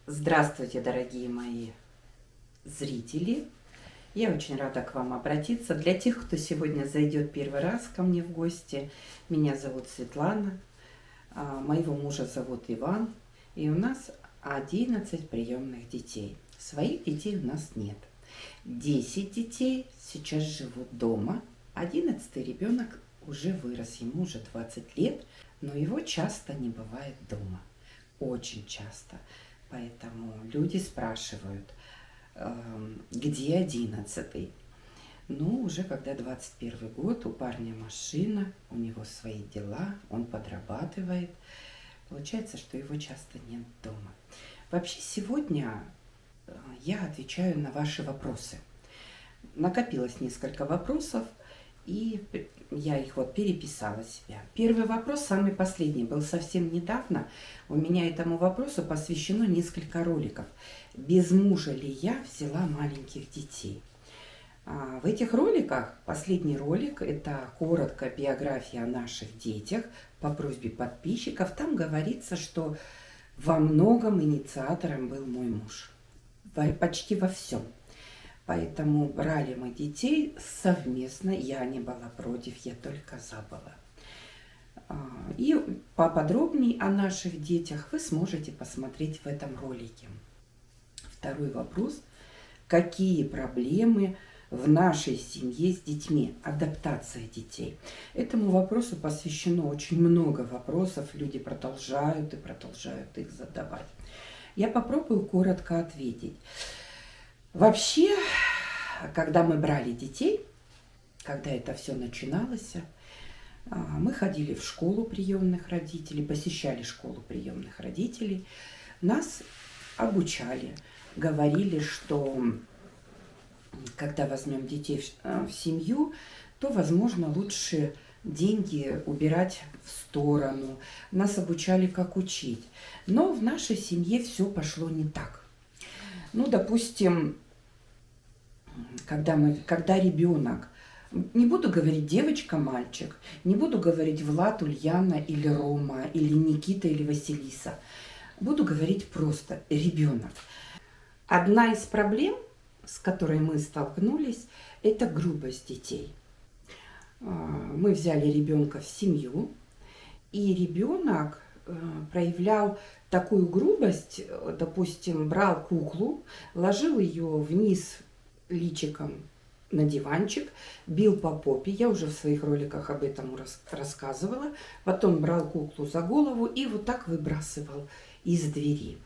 Здравствуйте, дорогие мои зрители! Я очень рада к вам обратиться. Для тех, кто сегодня зайдет первый раз ко мне в гости, меня зовут Светлана, моего мужа зовут Иван, и у нас 11 приемных детей. Своих детей у нас нет. 10 детей сейчас живут дома. 11-й ребенок уже вырос, ему уже 20 лет, но его часто не бывает дома. Очень часто. Поэтому люди спрашивают, где 11-й? Ну, уже когда 21 год, у парня машина, у него свои дела, он подрабатывает. Получается, что его часто нет дома. Вообще сегодня я отвечаю на ваши вопросы. Накопилось несколько вопросов, и я их вот переписала себя. Первый вопрос, самый последний, был совсем недавно. У меня этому вопросу посвящено несколько роликов. Без мужа ли я взяла маленьких детей? В этих роликах, последний ролик, это коротко биография о наших детях по просьбе подписчиков. Там говорится, что во многом инициатором был мой муж. Почти во всем. Поэтому брали мы детей совместно, я не была против, я только за была. И поподробнее о наших детях вы сможете посмотреть в этом ролике. Второй вопрос. Какие проблемы в нашей семье с детьми? Адаптация детей. Этому вопросу посвящено очень много вопросов. Люди продолжают и продолжают их задавать. Я попробую коротко ответить. Вообще, когда мы брали детей, когда это все начиналось, мы ходили в школу приемных родителей, посещали школу приемных родителей. Нас обучали, говорили, что когда возьмем детей в семью, то, возможно, лучше деньги убирать в сторону. Нас обучали, как учить. Но в нашей семье все пошло не так. Ну, допустим, когда ребенок, не буду говорить девочка, мальчик, не буду говорить Влад, Ульяна или Рома, или Никита, или Василиса. Буду говорить просто ребенок. Одна из проблем, с которой мы столкнулись, это грубость детей. Мы взяли ребенка в семью, и ребенок проявлял такую грубость, допустим, брал куклу, ложил ее вниз личиком на диванчик, бил по попе, я уже в своих роликах об этом рассказывала, потом брал куклу за голову и вот так выбрасывал из двери.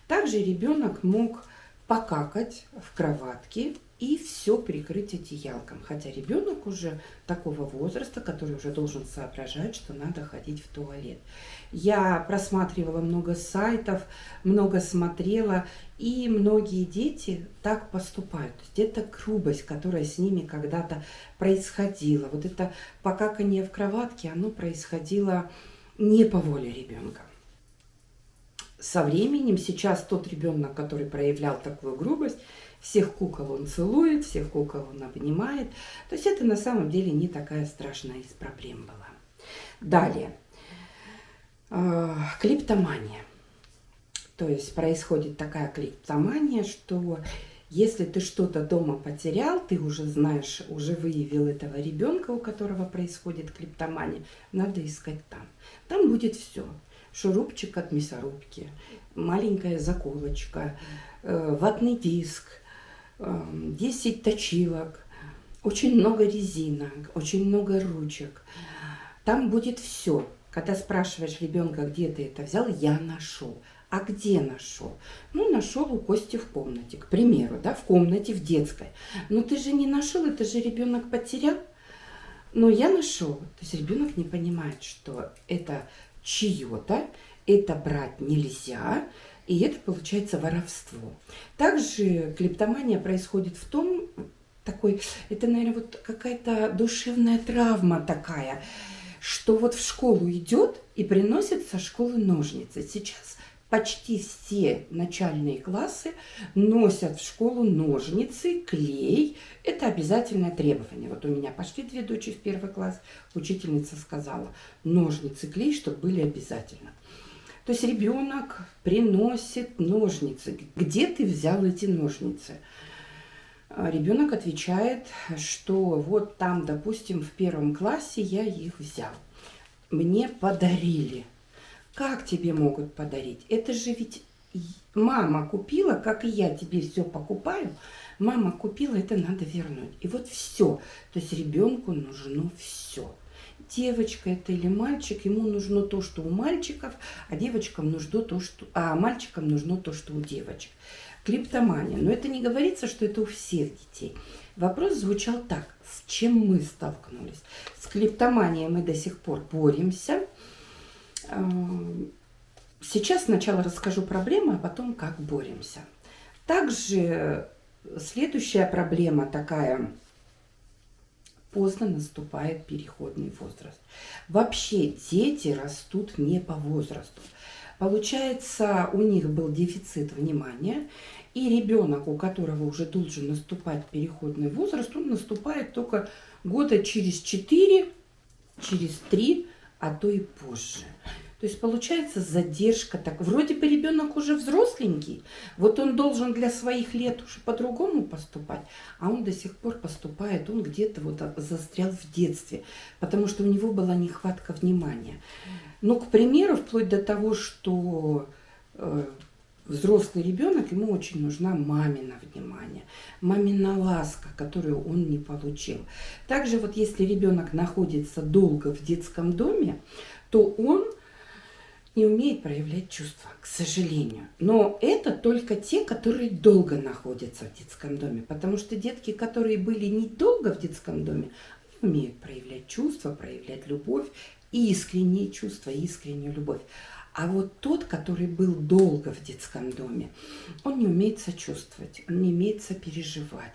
Также ребенок мог покакать в кроватке и все прикрыть одеялком, хотя ребенок уже такого возраста, который уже должен соображать, что надо ходить в туалет. Я просматривала много сайтов, много смотрела, и многие дети так поступают. То есть это грубость, которая с ними когда-то происходила. Вот это покакание в кроватке, оно происходило не по воле ребенка. Со временем сейчас тот ребенок, который проявлял такую грубость, всех кукол он целует, всех кукол он обнимает. То есть это на самом деле не такая страшная из проблем была. Далее. Клиптомания. То есть происходит такая клиптомания, что если ты что-то дома потерял, ты уже знаешь, уже выявил этого ребенка, у которого происходит клиптомания, надо искать там. Там будет все. Шурупчик от мясорубки, маленькая заколочка, ватный диск, 10 точилок, очень много резинок, очень много ручек. Там будет все. Когда спрашиваешь ребенка, где ты это взял, я нашел. А где нашел? Ну, нашел у Кости в комнате, к примеру, да, в комнате, в детской. Но ты же не нашел, это же ребенок потерял. Но я нашел. То есть ребенок не понимает, что это чье-то, это брать нельзя, и это получается воровство. Также клиптомания происходит в том, это, наверное, вот какая-то душевная травма такая, что вот в школу идет и приносит со школы ножницы. Сейчас почти все начальные классы носят в школу ножницы, клей. Это обязательное требование. Вот у меня пошли 2 дочери в 1 класс. Учительница сказала, ножницы, клей, чтобы были обязательно. То есть ребенок приносит ножницы. Где ты взял эти ножницы? Ребенок отвечает, что вот там, допустим, в 1 классе я их взял. Мне подарили. Как тебе могут подарить? Это же ведь мама купила, как и я тебе все покупаю. Мама купила, это надо вернуть. И вот все. То есть ребенку нужно все. Девочка это или мальчик, ему нужно то, что у мальчиков, а девочкам нужно то, что, а мальчикам нужно то, что у девочек. Клептомания. Но это не говорится, что это у всех детей. Вопрос звучал так. С чем мы столкнулись? С клептоманией мы до сих пор боремся. Сейчас сначала расскажу проблемы, а потом как боремся. Также следующая проблема такая. Поздно наступает переходный возраст. Вообще дети растут не по возрасту. Получается, у них был дефицит внимания, и ребенок, у которого уже должен наступать переходный возраст, он наступает только года через 4, через 3, а то и позже. То есть получается задержка. Так, вроде бы ребенок уже взросленький, вот он должен для своих лет уже по-другому поступать, а он до сих пор поступает, он где-то вот застрял в детстве, потому что у него была нехватка внимания. Ну, к примеру, вплоть до того, что взрослый ребенок, ему очень нужна мамина внимание, мамина ласка, которую он не получил. Также вот если ребенок находится долго в детском доме, то он не умеет проявлять чувства, к сожалению. Но это только те, которые долго находятся в детском доме. Потому что детки, которые были недолго в детском доме, умеют проявлять чувства, проявлять любовь, искренние чувства, искреннюю любовь. А вот тот, который был долго в детском доме, он не умеет сочувствовать, он не умеет сопереживать.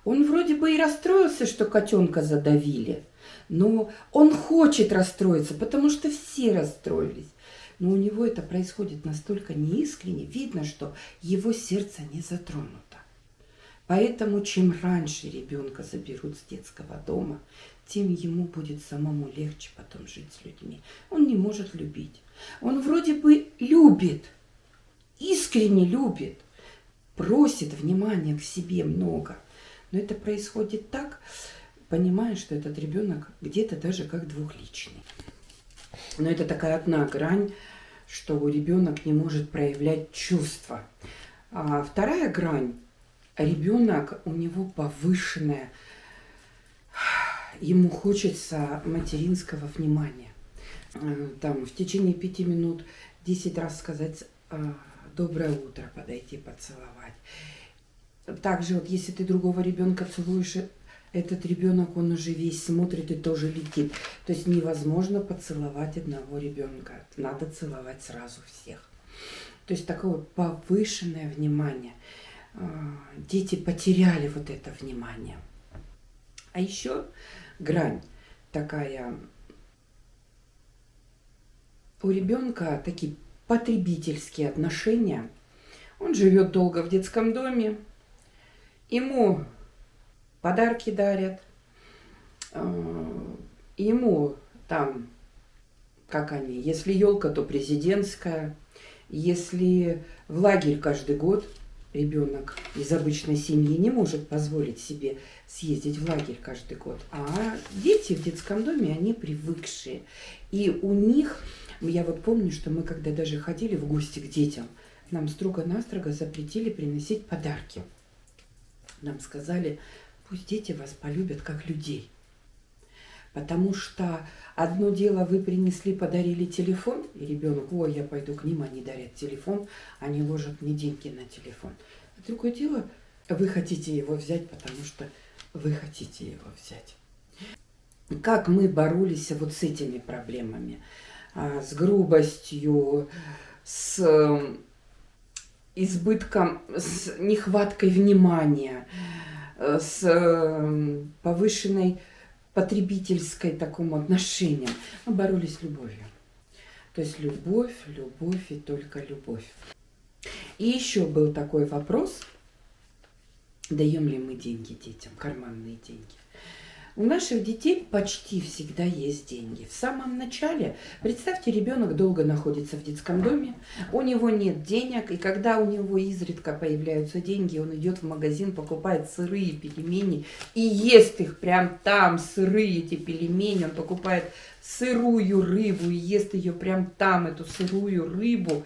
Он вроде бы и расстроился, что котенка задавили, но он хочет расстроиться, потому что все расстроились. Но у него это происходит настолько неискренне, видно, что его сердце не затронуто. Поэтому чем раньше ребенка заберут с детского дома, тем ему будет самому легче потом жить с людьми. Он не может любить. Он вроде бы любит, искренне любит, просит внимания к себе много. Но это происходит так, понимая, что этот ребенок где-то даже как двухличный. Но это такая одна грань, что ребенок не может проявлять чувства. А вторая грань, ребенок, у него повышенная, ему хочется материнского внимания. Там в течение 5 минут 10 раз сказать «доброе утро», подойти, поцеловать. Также вот если ты другого ребенка целуешь, этот ребенок, он уже весь смотрит и тоже летит. То есть невозможно поцеловать одного ребенка. Надо целовать сразу всех. То есть такое повышенное внимание. Дети потеряли вот это внимание. А еще грань такая. У ребенка такие потребительские отношения. Он живет долго в детском доме. Ему подарки дарят, ему там, как они, если елка, то президентская, если в лагерь каждый год, ребенок из обычной семьи не может позволить себе съездить в лагерь каждый год, а дети в детском доме, они привыкшие, и у них, я вот помню, что мы когда даже ходили в гости к детям, нам строго-настрого запретили приносить подарки. Нам сказали: пусть дети вас полюбят как людей. Потому что одно дело, вы принесли, подарили телефон, и ребенок: ой, я пойду к ним, они дарят телефон, они ложат мне деньги на телефон. А другое дело, вы хотите его взять, потому что вы хотите его взять. Как мы боролись вот с этими проблемами? С грубостью, с избытком, с нехваткой внимания, с повышенной потребительской такому отношением. Мы боролись любовью. То есть любовь, любовь и только любовь. И еще был такой вопрос, даем ли мы деньги детям, карманные деньги. У наших детей почти всегда есть деньги. В самом начале, представьте, ребенок долго находится в детском доме, у него нет денег, и когда у него изредка появляются деньги, он идет в магазин, покупает сырые пельмени и ест их прям там, сырые эти пельмени, он покупает сырую рыбу и ест ее прям там, эту сырую рыбу.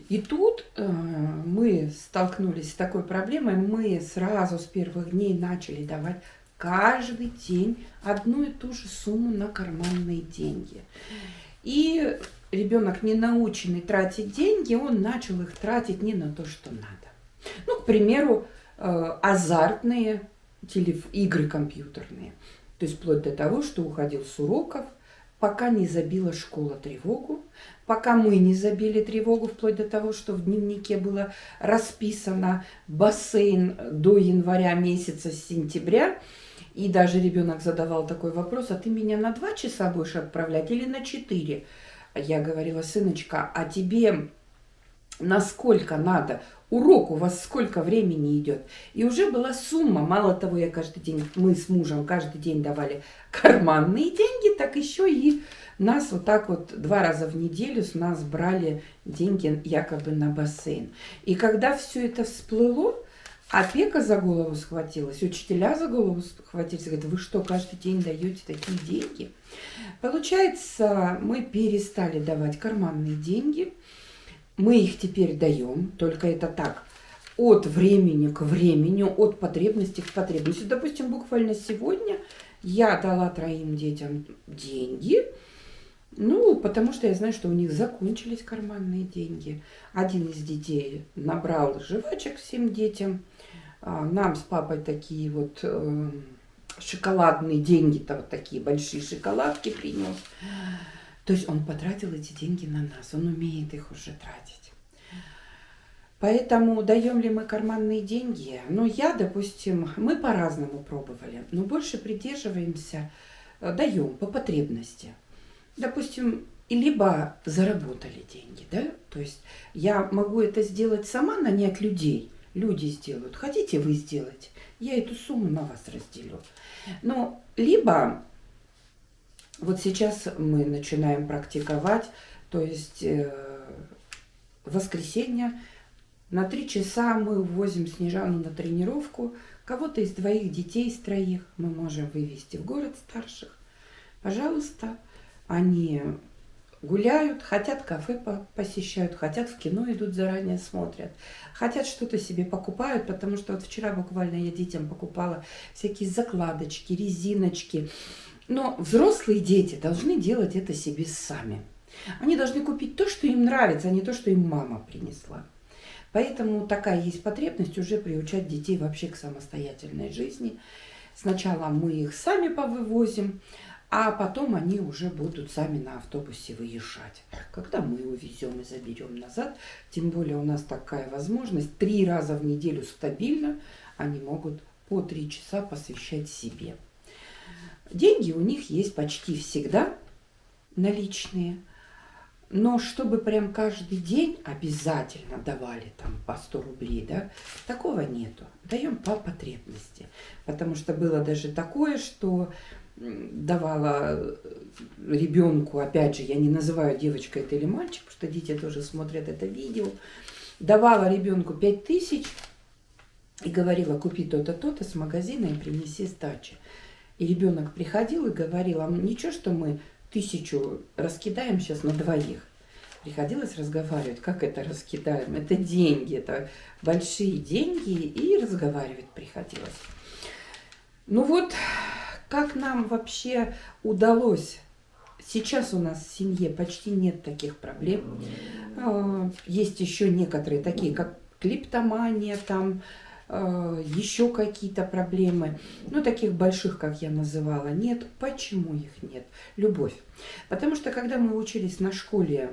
И тут мы столкнулись с такой проблемой, мы сразу с первых дней начали давать каждый день одну и ту же сумму на карманные деньги. И ребенок, не наученный тратить деньги, он начал их тратить не на то, что надо. Ну, к примеру, азартные игры компьютерные. То есть вплоть до того, что уходил с уроков, пока не забила школа тревогу, пока мы не забили тревогу, вплоть до того, что в дневнике было расписано бассейн до января месяца, с сентября. И даже ребенок задавал такой вопрос: а ты меня на 2 часа будешь отправлять или на 4? Я говорила: сыночка, а тебе на сколько надо? Урок у вас сколько времени идет? И уже была сумма. Мало того, мы с мужем каждый день давали карманные деньги, так еще и нас вот так вот 2 раза в неделю с нас брали деньги якобы на бассейн. И когда все это всплыло, опека за голову схватилась, учителя за голову схватились, говорят: вы что, каждый день даете такие деньги? Получается, мы перестали давать карманные деньги, мы их теперь даем, только это так, от времени к времени, от потребности к потребности. Допустим, буквально сегодня я дала 3 детям деньги, потому что я знаю, что у них закончились карманные деньги. Один из детей набрал жвачек всем детям. Нам с папой такие вот шоколадные деньги-то, вот такие большие шоколадки принес. То есть он потратил эти деньги на нас, он умеет их уже тратить. Поэтому даем ли мы карманные деньги? Допустим, мы по-разному пробовали, но больше придерживаемся, даем по потребности. Допустим, либо заработали деньги, да, то есть я могу это сделать сама, нанять людей, люди сделают, хотите вы сделать, я эту сумму на вас разделю. Либо вот сейчас мы начинаем практиковать, то есть в воскресенье на 3 часа мы увозим Снежану на тренировку. Кого-то из 2 детей, из 3 мы можем вывести в город старших. Пожалуйста, они гуляют, хотят кафе посещают, хотят в кино идут, заранее смотрят, хотят что-то себе покупают, потому что вот вчера буквально я детям покупала всякие закладочки, резиночки. Но взрослые дети должны делать это себе сами. Они должны купить то, что им нравится, а не то, что им мама принесла. Поэтому такая есть потребность уже приучать детей вообще к самостоятельной жизни. Сначала мы их сами повывозим, а потом они уже будут сами на автобусе выезжать. Когда мы увезем и заберем назад, тем более у нас такая возможность, 3 раза в неделю стабильно они могут по 3 часа посвящать себе. Деньги у них есть почти всегда наличные, но чтобы прям каждый день обязательно давали там по 100 рублей, да, такого нету. Даем по потребности, потому что было даже такое, что давала ребенку, опять же, я не называю, девочка это или мальчик, потому что дети тоже смотрят это видео, давала ребенку 5000 и говорила: купи то-то, то-то с магазина и принеси сдачи. И ребенок приходил и говорил: а ничего, что мы 1000 раскидаем сейчас на 2. Приходилось разговаривать, как это раскидаем, это деньги, это большие деньги, и разговаривать приходилось. Как нам вообще удалось? Сейчас у нас в семье почти нет таких проблем. Есть еще некоторые, такие как клиптомания, там еще какие-то проблемы. Таких больших, как я называла, нет. Почему их нет? Любовь. Потому что когда мы учились на школе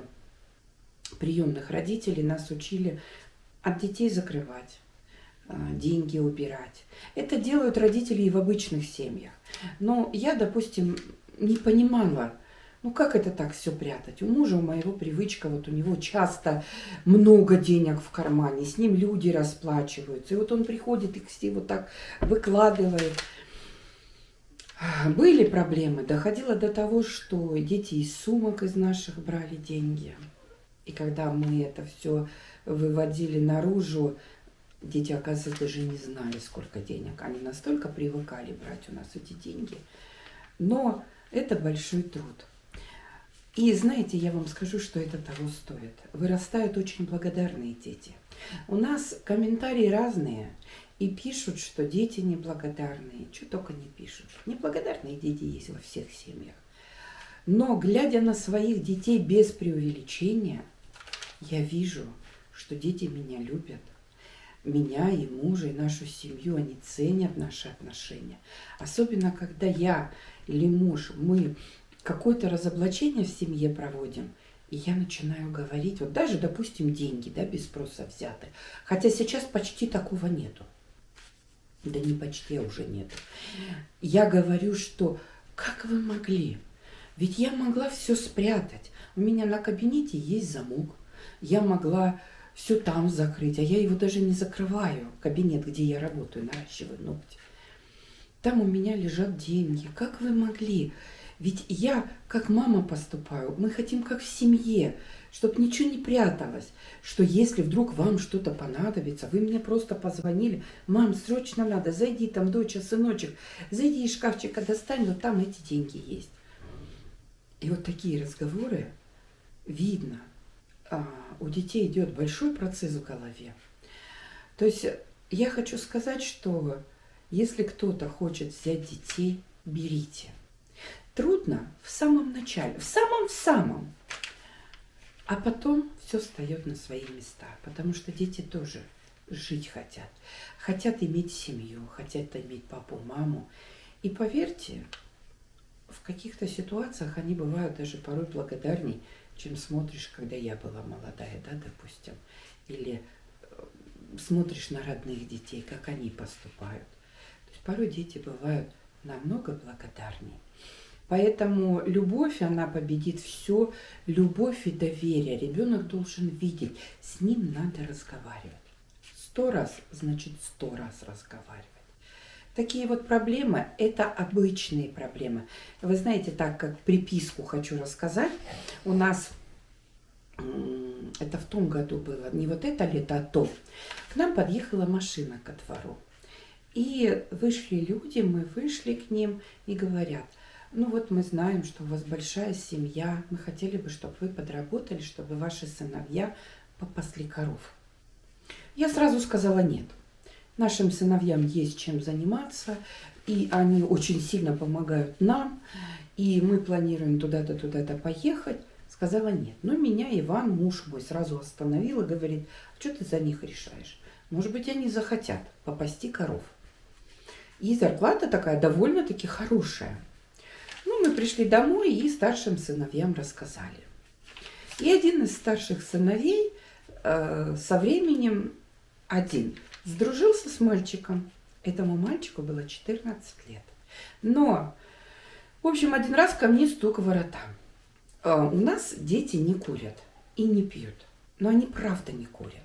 приемных родителей, нас учили от детей закрывать, деньги убирать. Это делают родители и в обычных семьях. Но я, допустим, не понимала, как это так все прятать? У мужа, у моего привычка, вот у него часто много денег в кармане, с ним люди расплачиваются. И вот он приходит и все вот так выкладывает. Были проблемы. Доходило до того, что дети из сумок из наших брали деньги. И когда мы это все выводили наружу, дети, оказывается, даже не знали, сколько денег. Они настолько привыкали брать у нас эти деньги. Но это большой труд. И знаете, я вам скажу, что это того стоит. Вырастают очень благодарные дети. У нас комментарии разные. И пишут, что дети неблагодарные. Что только не пишут. Неблагодарные дети есть во всех семьях. Но, глядя на своих детей без преувеличения, я вижу, что дети меня любят. Меня и мужа, и нашу семью, они ценят наши отношения. Особенно, когда я или муж, мы какое-то разоблачение в семье проводим, и я начинаю говорить, вот даже, допустим, деньги, да, без спроса взяты. Хотя сейчас почти такого нету. Да не почти, а уже нет. Я говорю, что как вы могли? Ведь я могла все спрятать. У меня на кабинете есть замок. Я могла все там закрыть, а я его даже не закрываю. Кабинет, где я работаю, наращиваю ногти. Там у меня лежат деньги. Как вы могли? Ведь я, как мама, поступаю. Мы хотим, как в семье, чтобы ничего не пряталось. Что если вдруг вам что-то понадобится, вы мне просто позвонили. Мам, срочно надо, зайди там, доча, сыночек, зайди из шкафчика, достань, вот там эти деньги есть. И вот такие разговоры видно. У детей идет большой процесс в голове. То есть я хочу сказать, что если кто-то хочет взять детей, берите. Трудно в самом начале, в самом-самом. А потом все встает на свои места, потому что дети тоже жить хотят. Хотят иметь семью, хотят иметь папу, маму. И поверьте, в каких-то ситуациях они бывают даже порой благодарней, чем смотришь, когда я была молодая, да, допустим. Или смотришь на родных детей, как они поступают. То есть порой дети бывают намного благодарней. Поэтому любовь, она победит все. Любовь и доверие. Ребенок должен видеть. С ним надо разговаривать. 100 раз, значит 100 раз разговаривать. Такие вот проблемы, это обычные проблемы. Вы знаете, так как приписку хочу рассказать. У нас, это в том году было, не вот это лето, а то. К нам подъехала машина ко двору. И вышли люди, мы вышли к ним и говорят: ну вот мы знаем, что у вас большая семья, мы хотели бы, чтобы вы подработали, чтобы ваши сыновья попасли коров. Я сразу сказала нет. Нашим сыновьям есть чем заниматься, и они очень сильно помогают нам, и мы планируем туда-то, туда-то поехать. Сказала нет. Но меня Иван, муж мой, сразу остановил и говорит: что ты за них решаешь? Может быть, они захотят попасти коров. И зарплата такая довольно-таки хорошая. Ну, мы пришли домой и старшим сыновьям рассказали. И один из старших сыновей со временем сдружился с мальчиком. Этому мальчику было 14 лет. Но, в общем, один раз ко мне стук в ворота. У нас дети не курят и не пьют. Но они правда не курят.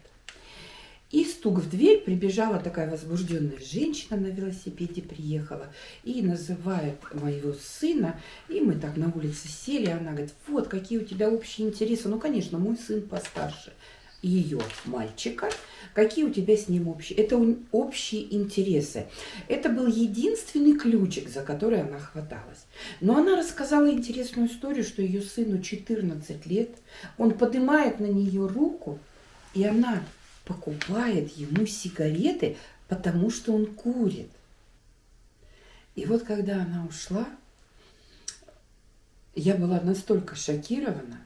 И стук в дверь, прибежала такая возбужденная женщина на велосипеде, приехала и называет моего сына. И мы так на улице сели, она говорит: вот какие у тебя общие интересы. Ну, конечно, мой сын постарше ее мальчика. Какие у тебя с ним общие? Это общие интересы. Это был единственный ключик, за который она хваталась. Но она рассказала интересную историю, что ее сыну 14 лет. Он поднимает на нее руку, и она покупает ему сигареты, потому что он курит. И вот когда она ушла, я была настолько шокирована,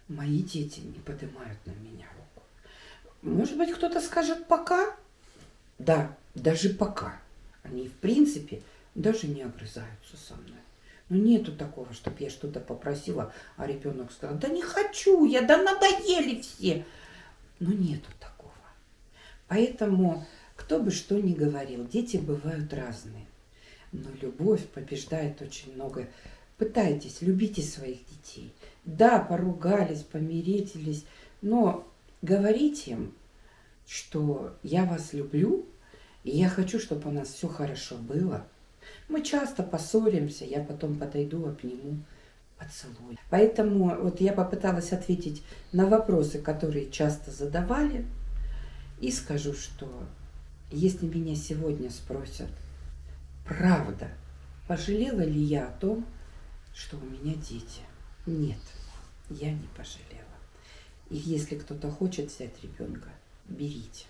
мои дети не поднимают на меня руку. Может быть, кто-то скажет пока? Да, даже пока. Они, в принципе, даже не огрызаются со мной. Но нету такого, чтобы я что-то попросила, а ребенок сказал: да не хочу я, да надоели все. Но нету такого. Поэтому, кто бы что ни говорил, дети бывают разные. Но любовь побеждает очень много. Пытайтесь, любите своих детей. Да, поругались, помирились, но говорите им, что я вас люблю, и я хочу, чтобы у нас все хорошо было. Мы часто поссоримся, я потом подойду, обниму, поцелую. Поэтому вот я попыталась ответить на вопросы, которые часто задавали, и скажу, что если меня сегодня спросят, правда, пожалела ли я о том, что у меня дети? Нет, я не пожалела. И если кто-то хочет взять ребенка, берите.